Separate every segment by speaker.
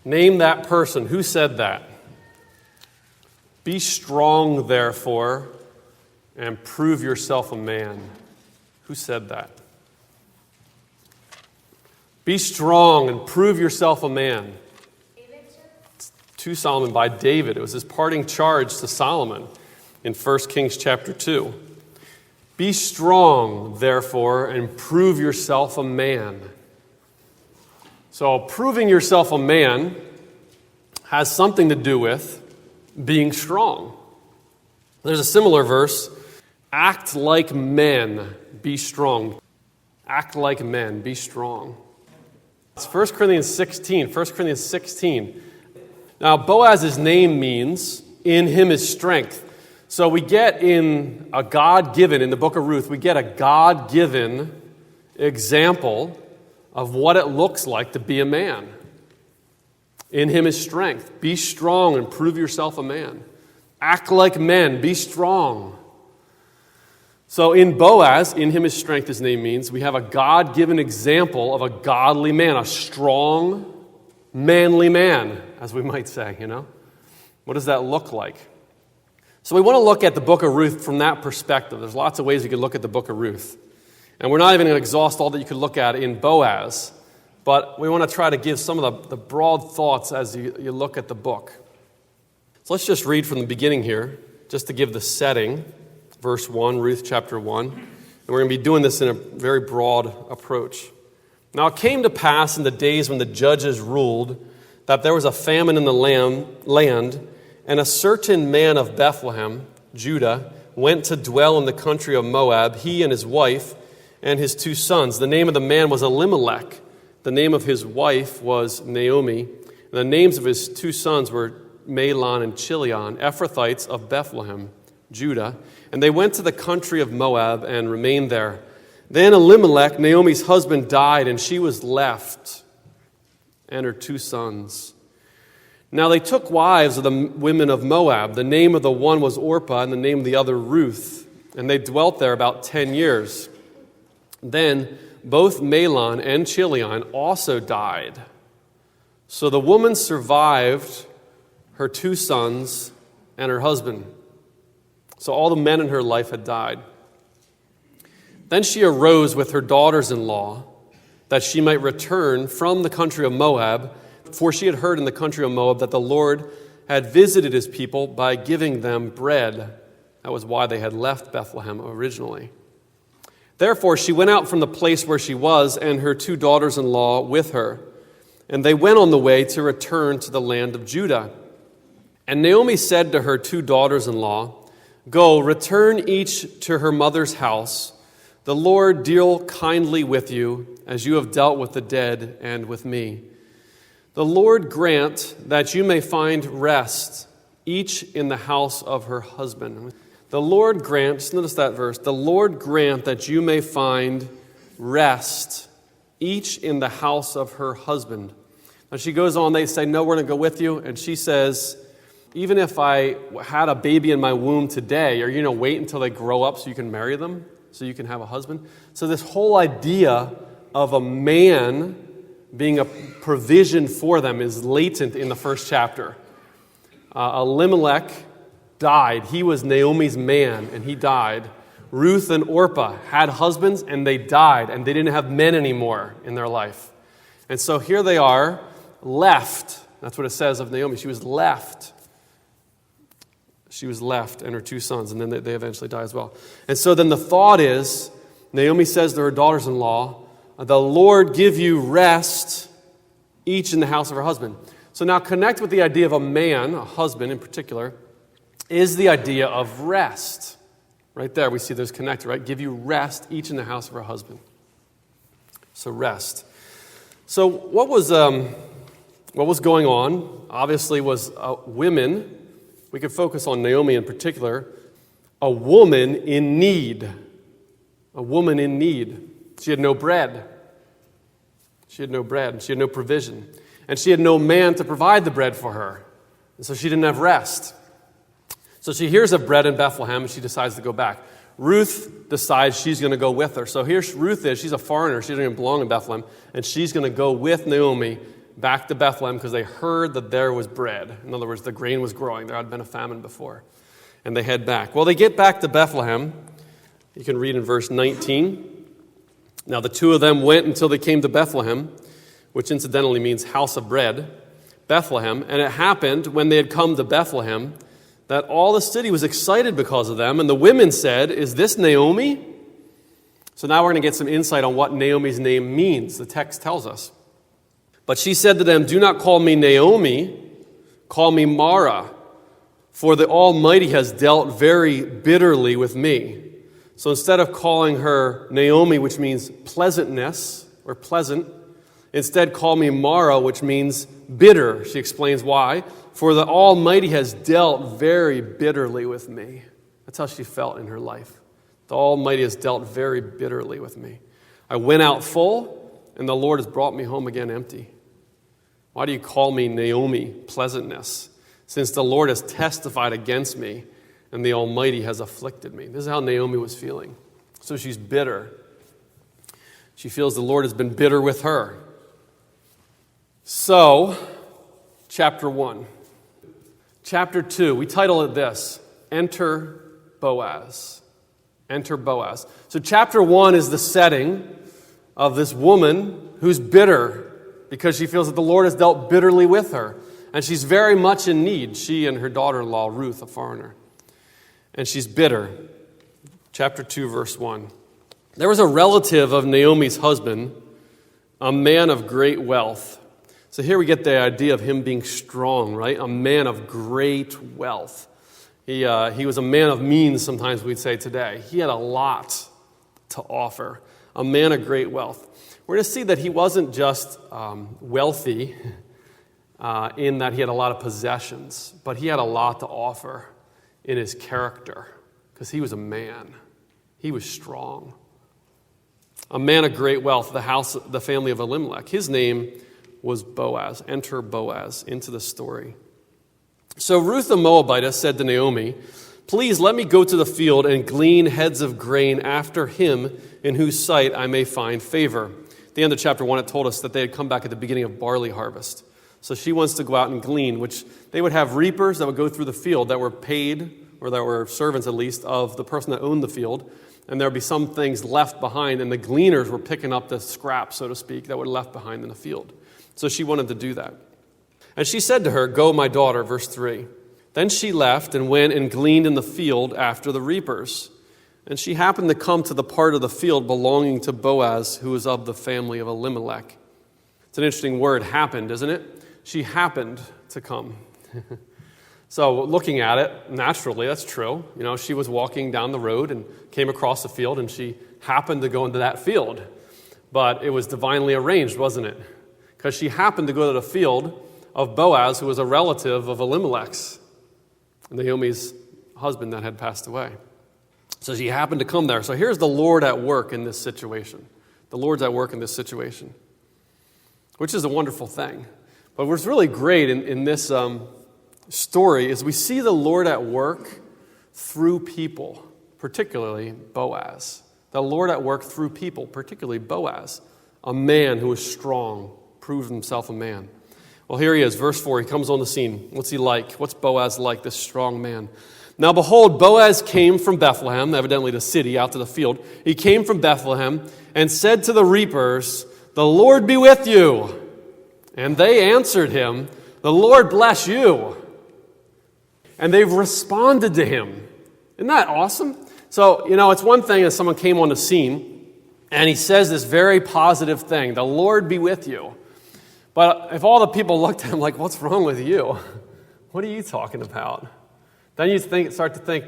Speaker 1: Name that person. Who said that? Be strong, therefore, and prove yourself a man. Who said that? Be strong and prove yourself a man. It's to Solomon by David. It was his parting charge to Solomon in 1 Kings chapter 2. Be strong, therefore, and prove yourself a man. So proving yourself a man has something to do with being strong. There's a similar verse. Act like men, be strong. Act like men, be strong. It's 1 Corinthians 16. 1 Corinthians 16. Now, Boaz's name means, in him is strength. So we get in a God-given, in the book of Ruth, we get a God-given example of what it looks like to be a man. In him is strength. Be strong and prove yourself a man. Act like men, be strong. So in Boaz, in him is strength, his name means, we have a God-given example of a godly man, a strong, manly man, as we might say, What does that look like? So we want to look at the book of Ruth from that perspective. There's lots of ways you could look at the book of Ruth. And we're not even going to exhaust all that you could look at in Boaz, but we want to try to give some of the broad thoughts as you look at the book. So let's just read from the beginning here, just to give the setting. Verse 1, Ruth chapter 1. And we're going to be doing this in a very broad approach. Now it came to pass in the days when the judges ruled that there was a famine in the land, and a certain man of Bethlehem, Judah, went to dwell in the country of Moab, he and his wife and his 2 sons. The name of the man was Elimelech. The name of his wife was Naomi. And the names of his 2 sons were Mahlon and Chilion, Ephrathites of Bethlehem, Judah. And they went to the country of Moab and remained there. Then Elimelech, Naomi's husband, died, and she was left, and her 2 sons. Now they took wives of the women of Moab. The name of the one was Orpah, and the name of the other Ruth. And they dwelt there about 10 years. Then both Mahlon and Chilion also died. So the woman survived her 2 sons and her husband. So all the men in her life had died. Then she arose with her daughters-in-law, that she might return from the country of Moab, for she had heard in the country of Moab that the Lord had visited his people by giving them bread. That was why they had left Bethlehem originally. Therefore she went out from the place where she was, and her 2 daughters-in-law with her. And they went on the way to return to the land of Judah. And Naomi said to her 2 daughters-in-law, Go, return each to her mother's house. The Lord deal kindly with you, as you have dealt with the dead and with me. The Lord grant that you may find rest, each in the house of her husband. The Lord grant, just notice that verse, the Lord grant that you may find rest, each in the house of her husband. Now she goes on, they say, no, we're going to go with you. And she says, even if I had a baby in my womb today, are you going to wait until they grow up so you can marry them, so you can have a husband? So this whole idea of a man being a provision for them is latent in the first chapter. Elimelech died. He was Naomi's man, and he died. Ruth and Orpah had husbands, and they died, and they didn't have men anymore in their life. And so here they are, left. That's what it says of Naomi. She was left. She was left, and her 2 sons, and then they eventually die as well. And so then the thought is, Naomi says to her daughters-in-law, the Lord give you rest, each in the house of her husband. So now connect with the idea of a man, a husband in particular, is the idea of rest. Right there, we see those connected, right? Give you rest, each in the house of her husband. So rest. So what was going on, obviously, was women. We could focus on Naomi in particular. A woman in need. A woman in need. She had no bread. She had no bread. She had no provision. And she had no man to provide the bread for her. And so she didn't have rest. So she hears of bread in Bethlehem, and she decides to go back. Ruth decides she's going to go with her. So here Ruth is. She's a foreigner. She doesn't even belong in Bethlehem. And she's going to go with Naomi back to Bethlehem because they heard that there was bread. In other words, the grain was growing. There had been a famine before. And they head back. Well, they get back to Bethlehem. You can read in verse 19. Now the two of them went until they came to Bethlehem, which incidentally means house of bread, Bethlehem. And it happened when they had come to Bethlehem that all the city was excited because of them. And the women said, "Is this Naomi?" So now we're going to get some insight on what Naomi's name means. The text tells us. But she said to them, "Do not call me Naomi, call me Mara, for the Almighty has dealt very bitterly with me." So instead of calling her Naomi, which means pleasantness or pleasant, instead call me Mara, which means bitter. She explains why. For the Almighty has dealt very bitterly with me. That's how she felt in her life. The Almighty has dealt very bitterly with me. I went out full, and the Lord has brought me home again empty. Why do you call me Naomi, pleasantness, since the Lord has testified against me, and the Almighty has afflicted me? This is how Naomi was feeling. So she's bitter. She feels the Lord has been bitter with her. So, chapter 1. Chapter 2, we title it this, Enter Boaz. Enter Boaz. So chapter 1 is the setting of this woman who's bitter because she feels that the Lord has dealt bitterly with her. And she's very much in need, she and her daughter-in-law, Ruth, a foreigner. And she's bitter. Chapter 2, verse 1. There was a relative of Naomi's husband, a man of great wealth. So here we get the idea of him being strong, right? A man of great wealth. He was a man of means, sometimes we'd say today. He had a lot to offer. A man of great wealth. We're going to see that he wasn't just wealthy in that he had a lot of possessions, but he had a lot to offer in his character because he was a man. He was strong. A man of great wealth, the family of Elimelech. His name was Boaz. Enter Boaz into the story. So Ruth the Moabitess said to Naomi, "Please let me go to the field and glean heads of grain after him in whose sight I may find favor." At the end of chapter 1, it told us that they had come back at the beginning of barley harvest. So she wants to go out and glean, which they would have reapers that would go through the field that were paid, or that were servants at least, of the person that owned the field. And there would be some things left behind, and the gleaners were picking up the scraps, so to speak, that were left behind in the field. So she wanted to do that. And she said to her, "Go, my daughter," verse 3. Then she left and went and gleaned in the field after the reapers. And she happened to come to the part of the field belonging to Boaz, who was of the family of Elimelech. It's an interesting word, happened, isn't it? She happened to come. So looking at it, naturally, that's true. You know, she was walking down the road and came across the field, and she happened to go into that field. But it was divinely arranged, wasn't it? Because she happened to go to the field of Boaz, who was a relative of Elimelech's, Naomi's husband that had passed away. So she happened to come there. So here's the Lord at work in this situation. The Lord's at work in this situation, which is a wonderful thing. But what's really great in this story is we see the Lord at work through people, particularly Boaz. The Lord at work through people, particularly Boaz, a man who was strong, proved himself a man. Well, here he is, verse 4. He comes on the scene. What's he like? What's Boaz like, this strong man? Now, behold, Boaz came from Bethlehem, evidently the city, out to the field. He came from Bethlehem and said to the reapers, "The Lord be with you." And they answered him, "The Lord bless you." And they've responded to him. Isn't that awesome? So, you know, it's one thing if someone came on the scene and he says this very positive thing, "The Lord be with you." But if all the people looked at him like, "What's wrong with you? What are you talking about?" Then you start to think,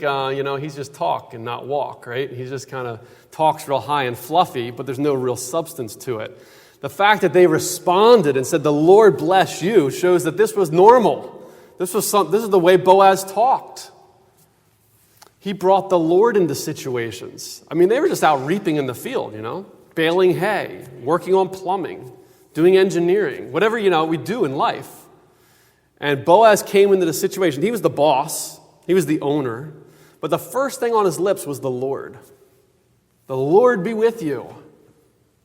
Speaker 1: he's just talk and not walk, right? He just kind of talks real high and fluffy, but there's no real substance to it. The fact that they responded and said, "The Lord bless you," shows that this was normal. This is the way Boaz talked. He brought the Lord into situations. I mean, they were just out reaping in the field, baling hay, working on plumbing, doing engineering, whatever, we do in life. And Boaz came into the situation. He was the boss. He was the owner. But the first thing on his lips was the Lord. "The Lord be with you."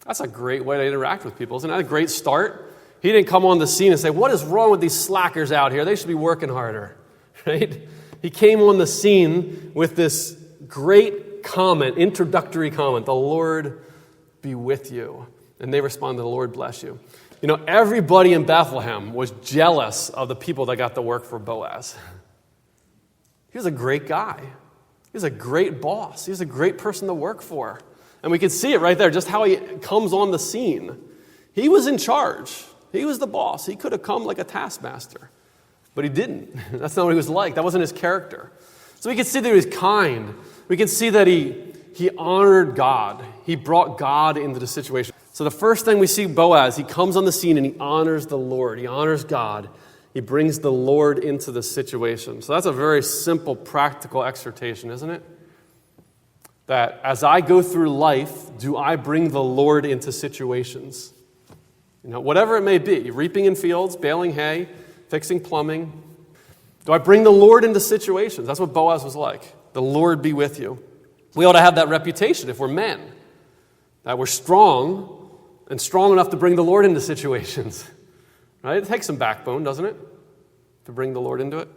Speaker 1: That's a great way to interact with people. Isn't that a great start? He didn't come on the scene and say, what is wrong with these slackers out here? They should be working harder, right? He came on the scene with this great comment, introductory comment, the Lord be with you. And they responded, the Lord bless you. You know, everybody in Bethlehem was jealous of the people that got to work for Boaz. He was a great guy. He was a great boss. He was a great person to work for. And we can see it right there, just how he comes on the scene. He was in charge. He was the boss. He could have come like a taskmaster, but he didn't. That's not what he was like. That wasn't his character. So we can see that he was kind. We can see that he honored God. He brought God into the situation. So the first thing we see Boaz, he comes on the scene and he honors the Lord. He honors God. He brings the Lord into the situation. So that's a very simple, practical exhortation, isn't it? That as I go through life, do I bring the Lord into situations? You know, whatever it may be, reaping in fields, baling hay, fixing plumbing. Do I bring the Lord into situations? That's what Boaz was like. The Lord be with you. We ought to have that reputation if we're men, that we're strong and strong enough to bring the Lord into situations. Right? It takes some backbone, doesn't it? To bring the Lord into it.